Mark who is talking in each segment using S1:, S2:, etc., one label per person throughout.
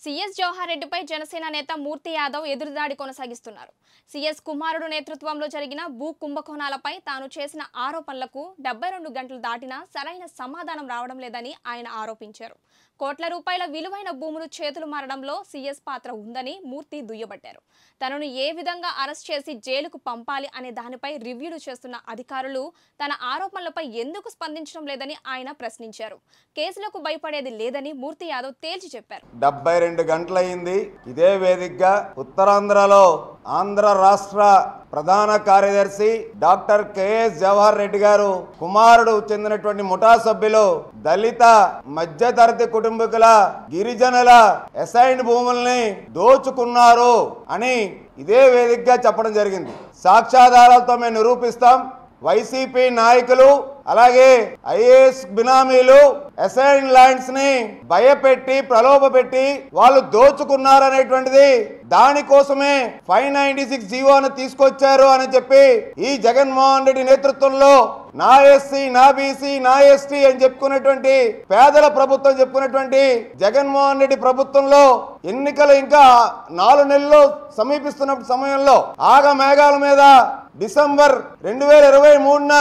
S1: CS Jawahar రెడ్డిపై జనసేన నేత మూర్తి యాదవ్ ఎదురుదాడి కొనసాగిస్తున్నారు. సీఎస్ కుమారుడు నేతృత్వంలో జరిగిన భూ కుంభకోణాలపై తాను చేసిన ఆరోపణలకు 72 గంటలు దాటినా సరైన సమాధానం రావడం లేదని ఆయన ఆరోపించారు. కోట్ల రూపాయల విలువైన భూములు చేతులు మారడంలో సీఎస్ పాత్ర ఉందని మూర్తి దుయ్యబట్టారు. తనను ఏ విధంగా అరెస్ట్ చేసి జైలుకు పంపాలి అనే దానిపై రివ్యూలు చేస్తున్న అధికారులు తన ఆరోపణలపై ఎందుకు స్పందించడం లేదని ఆయన ప్రశ్నించారు. కేసులకు భయపడేది లేదని మూర్తి యాదవ్ తేల్చి చెప్పారు.
S2: 72 గంటలైంది. ఇదే వేదికగా ఉత్తరాంధ్రలో ఆంధ్ర రాష్ట్ర ప్రధాన కార్యదర్శి డాక్టర్ కెఎస్ జవహర్ రెడ్డి గారు కుమారుడు చెందినటువంటి ముఠా సభ్యులు దళిత మధ్యతరగతి కుటుంబీకుల గిరిజనుల అసైన్డ్ భూముల్ని దోచుకున్నారు అని ఇదే వేదికగా చెప్పడం జరిగింది. సాక్ష్యాధారాలతో మేము నిరూపిస్తాం. వైసీపీ నాయకులు అలాగే ఐఏఎస్ బినామీలు అసైన్ ల్యాండ్స్ ని భయపెట్టి ప్రలోభపెట్టి వాళ్ళు దోచుకున్నారనేటువంటిది దానికోసమే 596 జీవోను తీసుకొచ్చారు అని చెప్పి ఈ జగన్మోహన్ రెడ్డి నేతృత్వంలో నా ఎస్సీ నా బీసీ నా ఎస్టీ అని చెప్పుకున్నటువంటి పేదల ప్రభుత్వం చెప్పుకున్నటువంటి జగన్మోహన్ రెడ్డి ప్రభుత్వంలో ఎన్నికలు ఇంకా 4 నెలలు సమీపిస్తున్న సమయంలో ఆగమేఘాల మీద డిసెంబర్ 2023న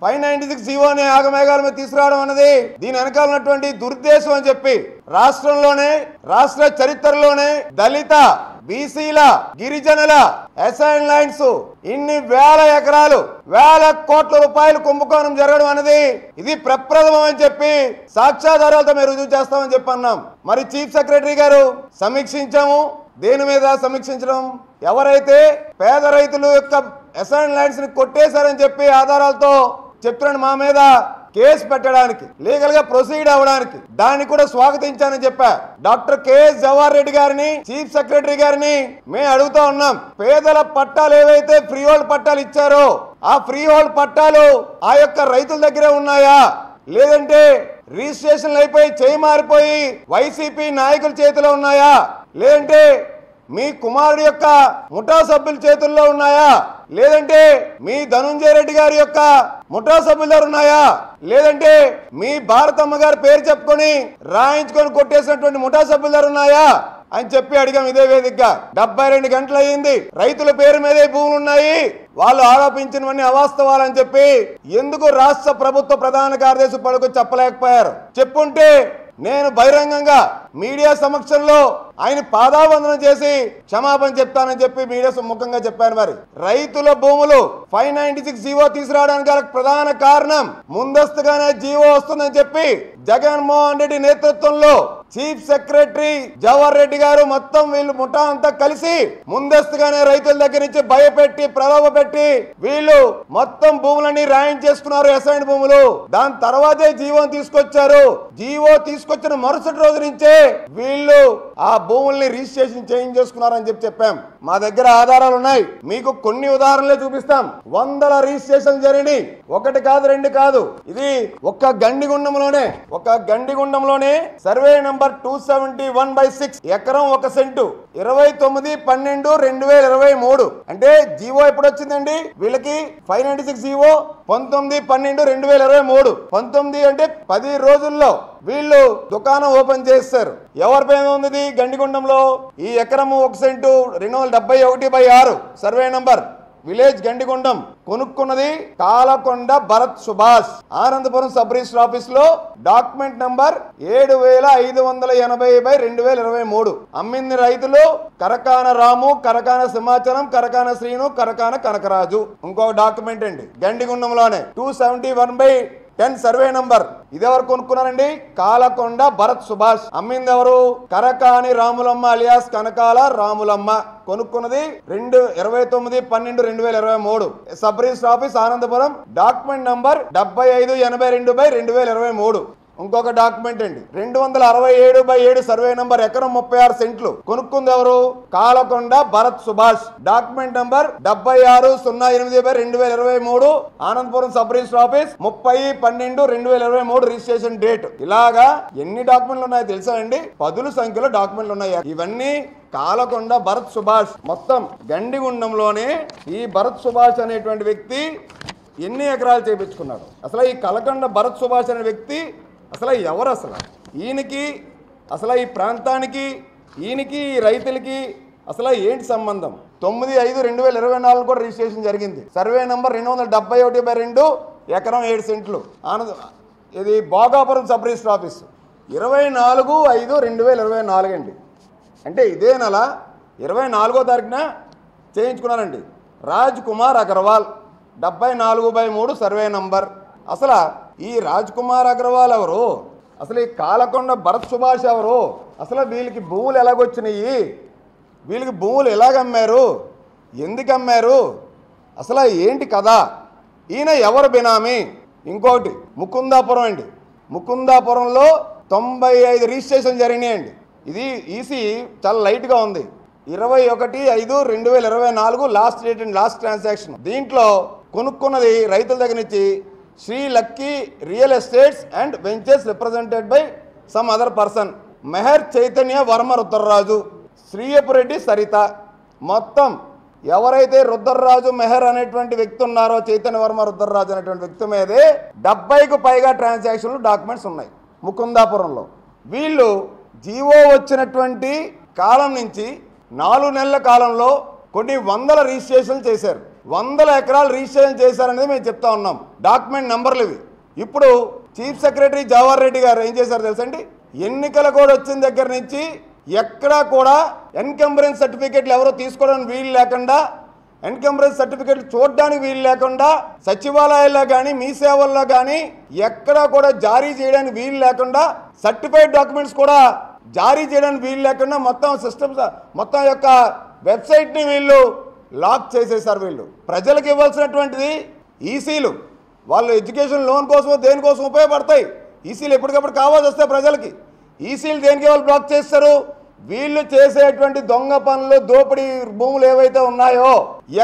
S2: 596 జీవోని ఆగమేఘాల మీద తీసుకురావడం అన్నది దీని వెనకాల ఉన్నటువంటి దురుద్దేశం అని చెప్పి రాష్ట్రంలోనే రాష్ట్ర చరిత్రలోనే దళిత బీసీల గిరిజనుల అసైన్ ల్యాండ్స్ ఇన్ని వేల ఎకరాలు వేల కోట్ల రూపాయలు కుంభకోణం జరగడం అనేది ఇది ప్రప్రథమం అని చెప్పి సాక్ష్యాధారాలతో మేము రుజువు చేస్తామని చెప్పి అన్నాం. మరి చీఫ్ సెక్రటరీ గారు సమీక్షించాము. దేని మీద సమీక్షించడం? ఎవరైతే పేద రైతులు యొక్క అసైన్ ల్యాండ్స్ ని కొట్టేశారని చెప్పి ఆధారాలతో చెప్తున్నాడు మా మీద కేసు పెట్టడానికి లీగల్ గా ప్రొసీడ్ అవ్వడానికి దాన్ని కూడా స్వాగతించానని చెప్పా. డాక్టర్ కెఎస్ జవహర్ రెడ్డి గారిని చీఫ్ సెక్రటరీ గారిని మేము అడుగుతా ఉన్నాం. పేదల పట్టాలు ఏవైతే ఫ్రీ హోల్డ్ పట్టాలు ఇచ్చారో ఆ ఫ్రీ హోల్డ్ పట్టాలు ఆ యొక్క రైతుల దగ్గరే ఉన్నాయా, లేదంటే రిజిస్ట్రేషన్లు అయిపోయి చేయి మారిపోయి వైసీపీ నాయకుల చేతిలో ఉన్నాయా, లేదంటే మీ కుమారుడు యొక్క ముఠా సభ్యుల చేతుల్లో ఉన్నాయా, లేదంటే మీ ధనుంజయ రెడ్డి గారి యొక్క ముఠా సభ్యుల దగ్గర ఉన్నాయా, లేదంటే మీ భారతమ్మ గారి పేరు చెప్పుకొని రాయించుకొని కొట్టేసినటువంటి ముఠా సభ్యుల దగ్గర ఉన్నాయా అని చెప్పి అడిగాం ఇదే వేదికగా. 72 గంటలు అయ్యింది. రైతుల పేరు మీదే భూములు ఉన్నాయి, వాళ్ళు ఆరోపించినవన్నీ అవాస్తవాలని చెప్పి ఎందుకు రాష్ట్ర ప్రభుత్వ ప్రధాన కార్యదర్శి పడుకు చెప్పలేకపోయారు? చెప్పుంటే నేను బహిరంగంగా మీడియా సమక్షంలో ఆయన పాదావందనం చేసి క్షమాపణ చెప్తానని చెప్పి మీడియా ముఖంగా చెప్పాను. మరి రైతుల భూములు 596 జీవో తీసుకురావడానికి గల ప్రధాన కారణం ముందస్తుగానే జీవో వస్తుందని చెప్పి జగన్మోహన్ రెడ్డి నేతృత్వంలో చీఫ్ సెక్రటరీ జవహర్ రెడ్డి గారు మొత్తం వీళ్ళు ముఠా అంతా కలిసి ముందస్తుగానే రైతుల దగ్గర నుంచి భయపెట్టి ప్రలోభపెట్టి వీళ్ళు మొత్తం భూములన్నీ రాయించేసుకున్నారు అసైన్ భూములు. దాని తర్వాతే జీవోని తీసుకొచ్చారు. జీవో తీసుకొచ్చిన మరుసటి రోజు నుంచే వీళ్ళు ఆ భూముల్ని రిజిస్ట్రేషన్ చేంజ్ చేసుకున్నారని చెప్పాం. మా దగ్గర ఆధారాలు ఉన్నాయి. మీకు కొన్ని ఉదాహరణలే చూపిస్తాం. 100 రిజిస్ట్రేషన్ జరిగినాయి. 1 కాదు 2 కాదు. ఇది ఒక్క గండిగుండంలోనే సర్వే నంబర్ 271/6 ఎకరం 1 సెంటు 29/12/2023 అంటే జీవో ఎప్పుడు వచ్చిందండి వీళ్ళకి? 596 జీవో 19/12/2023 19 అంటే 10 రోజుల్లో వీళ్ళు దుకాణం ఓపెన్ చేస్తారు. ఎవరి పేరు ఉంది గండిగుండంలో? ఈ ఎకరం 1 cent 271/6 survey number village Gandigundam కొనుక్కున్నది Kalakonda Bharat Subhash. Anandapuram sub register office లో డాక్యుమెంట్ నంబర్ 7580/2023. అమ్మింది రైతులు కరకాన రాము, కరకాన సింహాచలం, కరకాన శ్రీను, కరకాన కనకరాజు. ఇంకొక డాక్యుమెంట్ అండి గండిగుండంలోనే 271/10 సర్వే నంబర్. ఇదెవరు కొనుక్కున్నారండి? కాలకొండ భరత్ సుభాష్. అమ్మింది ఎవరు? కరకాని రాములమ్మ అలియాస్ కనకాల రాములమ్మ. కొనుక్కున్నది 29/12/2023 sub register office Anandapuram. Document number 7582/2023. ఇంకొక డాక్యుమెంట్ అండి 267/7 సర్వే నంబర్ ఎకరం 36 సెంట్లు. కొనుక్కుంది ఎవరు? Kalakonda Bharat Subhash. Document number 7608/2023 Anandapuram sub register office 30/12/2023 registration date. ఇలాగా ఎన్ని డాక్యుమెంట్లు ఉన్నాయో తెలుసా అండి? 10 సంఖ్యలో డాక్యుమెంట్లు ఉన్నాయి. ఇవన్నీ కాలకొండ భరత్ సుభాష్. మొత్తం గండిగుండంలోనే ఈ భరత్ సుభాష్ అనేటువంటి వ్యక్తి ఎన్ని ఎకరాలు చేయించుకున్నాడు? అసలు ఈ కలకొండ భరత్ సుభాష్ అనే వ్యక్తి అసలు ఎవరు? అసలు ఈయనకి అసలు ఈ ప్రాంతానికి ఈయనకి రైతులకి అసలు ఏంటి సంబంధం? 9/5/2024 కూడా రిజిస్ట్రేషన్ జరిగింది. సర్వే నంబర్ 271/2 ఎకరం 7 సెంట్లు ఇది భోగాపురం సబ్ రిజిస్టర్ ఆఫీస్. 24/5/2024 అండి. అంటే ఇదే నెల 24వ తారీఖున చేయించుకున్నారండి. Raj Kumar Agarwal 74/3 survey number. అసలు ఈ రాజ్ కుమార్ అగర్వాల్ ఎవరు? అసలు ఈ కాలకొండ భరత్ సుభాష్ ఎవరు? అసలు వీళ్ళకి భూములు ఎలాగొచ్చినాయి? వీళ్ళకి భూములు ఎలాగమ్మారు? ఎందుకు అమ్మారు? అసలు ఏంటి కదా? ఈయన ఎవరు బినామీ? ఇంకోటి ముకుందాపురం అండి. ముకుందాపురంలో 95 రిజిస్ట్రేషన్ జరిగినాయండి. ఇది ఈసీ చాలా లైట్గా ఉంది. 21/5/2024 last date and last transaction. దీంట్లో కొనుక్కున్నది రైతుల దగ్గర నుంచి Sri Lucky Real Estates and Ventures represented by some other person, Mehar Chaitanya Varma Rudraraju, Sriyapureddy Saritha. మొత్తం ఎవరైతే రుద్రరాజు మెహర్ అనేటువంటి వ్యక్తి ఉన్నారో, చైతన్య వర్మ రుద్రరాజు అనేటువంటి వ్యక్తి మీదే 70కు పైగా ట్రాన్సాక్షన్లు డాక్యుమెంట్స్ ఉన్నాయి ముకుందాపురంలో. వీళ్ళు జీవో వచ్చినటువంటి కాలం నుంచి 4 నెలల కాలంలో కొన్ని వందల రిజిస్ట్రేషన్లు చేశారు. 100 ఎకరాలు రిజిస్ట్రేషన్ చేశారనేది మేము చెప్తా ఉన్నాం. డాక్యుమెంట్ నెంబర్లు ఇవి. ఇప్పుడు చీఫ్ సెక్రటరీ జవహర్ రెడ్డి గారు ఏం చేశారు తెలుసండి? ఎన్నికల కోడ్ వచ్చిన దగ్గర నుంచి ఎక్కడా కూడా ఎన్కంబరెన్స్ సర్టిఫికేట్లు ఎవరో తీసుకోవడానికి వీలు లేకుండా, ఎన్కంబరెన్స్ సర్టిఫికేట్లు చూడడానికి వీలు లేకుండా, సచివాలయాల్లో కానీ మీ సేవల్లో కానీ ఎక్కడా కూడా జారీ చేయడానికి వీలు లేకుండా, సర్టిఫైడ్ డాక్యుమెంట్స్ కూడా జారీ చేయడానికి వీలు లేకుండా మొత్తం సిస్టమ్స్ మొత్తం యొక్క వెబ్సైట్ని వీళ్ళు లాక్ చేసేసారు. వీళ్ళు ప్రజలకు ఇవ్వాల్సినటువంటిది ఈసీలు వాళ్ళు ఎడ్యుకేషన్ లోన్ కోసం దేనికోసం ఉపయోగపడతాయి. ఈసీలు ఎప్పటికప్పుడు కావాల్సి వస్తే ప్రజలకి ఈసీలు దేనికి వాళ్ళు బ్లాక్ చేస్తారు? వీళ్ళు చేసేటువంటి దొంగ పనులు, దోపిడీ భూములు ఏవైతే ఉన్నాయో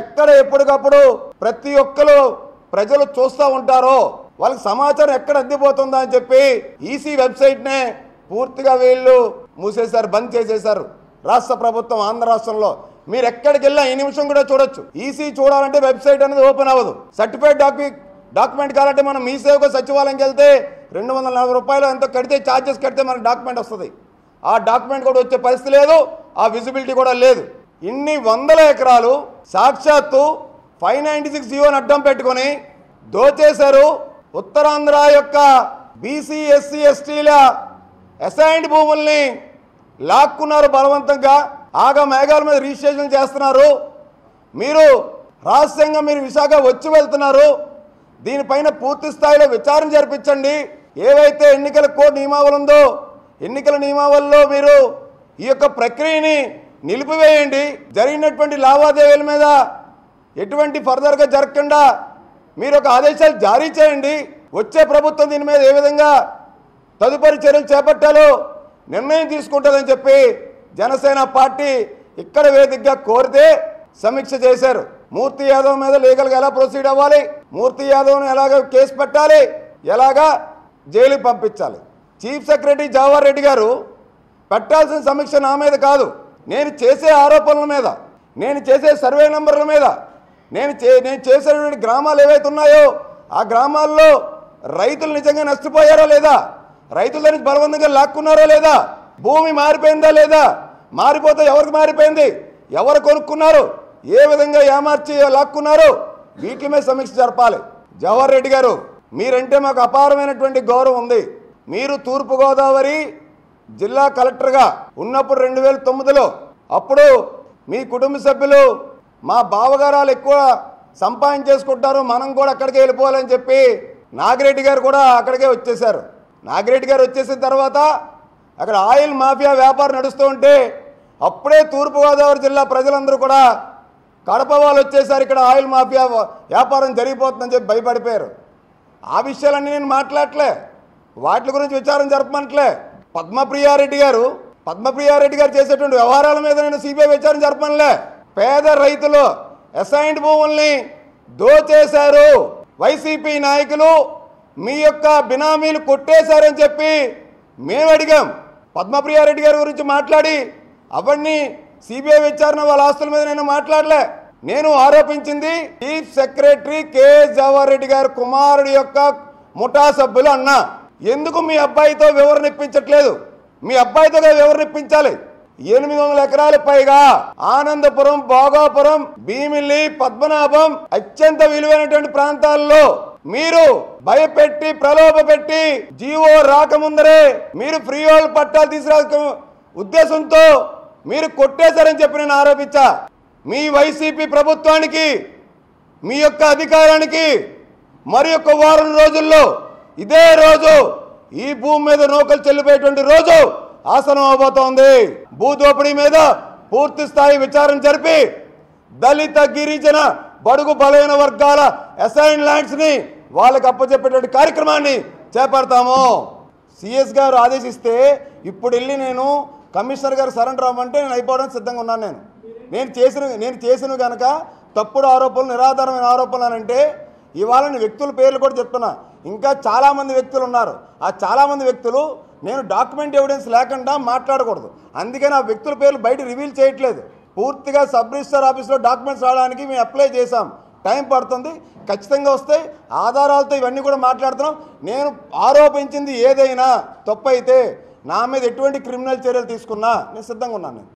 S2: ఎక్కడ ఎప్పటికప్పుడు ప్రతి ఒక్కరు ప్రజలు చూస్తూ ఉంటారో వాళ్ళకి సమాచారం ఎక్కడ అందిపోతుందా అని చెప్పి ఈసీ వెబ్సైట్నే పూర్తిగా వీళ్ళు మూసేశారు, బంద్ చేసేశారు. రాష్ట్ర ప్రభుత్వం ఆంధ్ర రాష్ట్రంలో మీరు ఎక్కడికి వెళ్ళినా ఈ నిమిషం కూడా చూడొచ్చు. ఈసీ చూడాలంటే వెబ్సైట్ అనేది ఓపెన్ అవ్వదు. సర్టిఫైడ్ డాక్యుమెంట్ కావాలంటే మనం మీ సేవకు సచివాలయంకి వెళ్తే 240 రూపాయలు ఎంతో కడితే, ఛార్జెస్ కడితే మనకు డాక్యుమెంట్ వస్తుంది. ఆ డాక్యుమెంట్ కూడా వచ్చే పరిస్థితి లేదు, ఆ విజిబిలిటీ కూడా లేదు. ఇన్ని వందల ఎకరాలు సాక్షాత్తు 596 జీవోని అడ్డం పెట్టుకొని దోచేశారు. ఉత్తరాంధ్ర యొక్క బీసీ ఎస్సీ ఎస్టీల అసైన్డ్ భూముల్ని లాక్కున్నారు బలవంతంగా. ఆగా మేఘాల మీద రిజిస్ట్రేషన్ చేస్తున్నారు. మీరు రహస్యంగా మీరు విశాఖ వచ్చి వెళ్తున్నారు. దీనిపైన పూర్తి స్థాయిలో విచారణ జరిపించండి. ఏవైతే ఎన్నికల కోడ్ నియమావళి ఉందో ఎన్నికల నియమావళిలో మీరు ఈ యొక్క ప్రక్రియని నిలిపివేయండి. జరిగినటువంటి లావాదేవీల మీద ఎటువంటి ఫర్దర్గా జరగకుండా మీరు ఒక ఆదేశాలు జారీ చేయండి. వచ్చే ప్రభుత్వం దీని మీద ఏ విధంగా తదుపరి చర్యలు చేపట్టాలో నిర్ణయం తీసుకుంటుందని చెప్పి జనసేన పార్టీ ఇక్కడ వేదికగా కోరితే సమీక్ష చేశారు. మూర్తి యాదవ్ మీద లీగల్గా ఎలా ప్రొసీడ్ అవ్వాలి, మూర్తి యాదవ్ను ఎలాగ కేసు పెట్టాలి, ఎలాగా జైలుకి పంపించాలి. చీఫ్ సెక్రటరీ జవహర్ రెడ్డి గారు పెట్టాల్సిన సమీక్ష నా మీద కాదు, నేను చేసే ఆరోపణల మీద, నేను చేసే సర్వే నెంబర్ల మీద, నేను చేసేటువంటి గ్రామాలు ఏవైతే ఉన్నాయో ఆ గ్రామాల్లో రైతులు నిజంగా నష్టపోయారో లేదా, రైతుల నుంచి బలవంతంగా లాక్కున్నారో లేదా, భూమి మారిపోయిందా లేదా, మారిపోతే ఎవరికి మారిపోయింది, ఎవరు కొనుక్కున్నారు, ఏ విధంగా ఏమార్చి లాక్కున్నారు, వీటి మీద సమీక్ష జరపాలి. జవహర్ రెడ్డి గారు మీరంటే మాకు అపారమైనటువంటి గౌరవం ఉంది. మీరు తూర్పుగోదావరి జిల్లా కలెక్టర్గా ఉన్నప్పుడు 2009లో అప్పుడు మీ కుటుంబ సభ్యులు మా బావగారాలు ఎక్కువ సంపాదించేసుకుంటారు, మనం కూడా అక్కడికే వెళ్ళిపోవాలని చెప్పి నాగిరెడ్డి గారు కూడా అక్కడికే వచ్చేశారు. నాగిరెడ్డి గారు వచ్చేసిన తర్వాత అక్కడ ఆయిల్ మాఫియా వ్యాపారం నడుస్తూ ఉంటే అప్పుడే తూర్పుగోదావరి జిల్లా ప్రజలందరూ కూడా కడప వాళ్ళు వచ్చేసారు, ఇక్కడ ఆయిల్ మాఫియా వ్యాపారం జరిగిపోతుందని చెప్పి భయపడిపోయారు. ఆ విషయాలన్నీ నేను మాట్లాడలే, వాటి గురించి విచారం జరపమంటలే. పద్మప్రియారెడ్డి గారు చేసేటువంటి వ్యవహారాల మీద నేను సిబిఐ విచారణ జరపనులే. పేద రైతులు అసైన్డ్ భూముల్ని దోచేశారు, వైసీపీ నాయకులు మీ యొక్క బినామీలు కొట్టేశారని చెప్పి మేము అడిగాం. పద్మప్రియారెడ్డి గారి గురించి మాట్లాడి అవన్నీ సిబిఐ విచారణ వాళ్ళ ఆస్తుల మీద నేను మాట్లాడలే. నేను ఆరోపించింది chief secretary KS Jawahar Reddy గారి కుమారుడి యొక్క ముఠా సభ్యులు అన్నా. ఎందుకు మీ అబ్బాయితో వివరణ ఇప్పించట్లేదు? మీ అబ్బాయితో వివరణ ఇప్పించాలి. 800 ఎకరాల పైగా ఆనందపురం, భోగాపురం, భీమిలి, పద్మనాభం అత్యంత విలువైనటువంటి ప్రాంతాల్లో మీరు భయపెట్టి ప్రలోభపెట్టి జీవో రాకముందరే మీరు ఫ్రీ హోల్డ్ పట్టాలు తీసుకురా ఉద్దేశంతో మీరు కొట్టేశారని చెప్పి నేను ఆరోపించా. మీ వైసీపీ ప్రభుత్వానికి మీ యొక్క అధికారానికి మరి యొక్క వారం రోజుల్లో ఇదే రోజు ఈ భూమి మీద నూకలు చెల్లిపోయేటువంటి రోజు ఆసనం అవబోతోంది. భూదోపిడీ మీద పూర్తి స్థాయి విచారణ జరిపి దళిత, గిరిజన, బడుగు బలైన వర్గాల అసైన్ ల్యాండ్స్ ని వాళ్ళకి అప్పచెప్పేటువంటి కార్యక్రమాన్ని చేపడతాము. సిఎస్ గారు ఆదేశిస్తే ఇప్పుడు వెళ్ళి నేను కమిషనర్ గారు సరెండర్ అవ్వమంటే నేను అయిపోవడానికి సిద్ధంగా ఉన్నాను. నేను చేసిన కనుక తప్పుడు ఆరోపణలు, నిరాధారమైన ఆరోపణలు అని అంటే ఇవాళ నేను వ్యక్తుల పేర్లు కూడా చెప్తున్నా. ఇంకా చాలామంది వ్యక్తులు ఉన్నారు. ఆ చాలామంది వ్యక్తులు నేను డాక్యుమెంట్ ఎవిడెన్స్ లేకుండా మాట్లాడకూడదు. అందుకని ఆ వ్యక్తుల పేర్లు బయట రివీల్ చేయట్లేదు. పూర్తిగా సబ్ రిజిస్టర్ ఆఫీస్లో డాక్యుమెంట్స్ రావడానికి మేము అప్లై చేసాం. టైం పడుతుంది, ఖచ్చితంగా వస్తాయి. ఆధారాలతో ఇవన్నీ కూడా మాట్లాడుతున్నాం. నేను ఆరోపించింది ఏదైనా తప్పు అయితే నా మీద ఎటువంటి క్రిమినల్ చర్యలు తీసుకున్నా నేను సిద్ధంగా ఉన్నాను.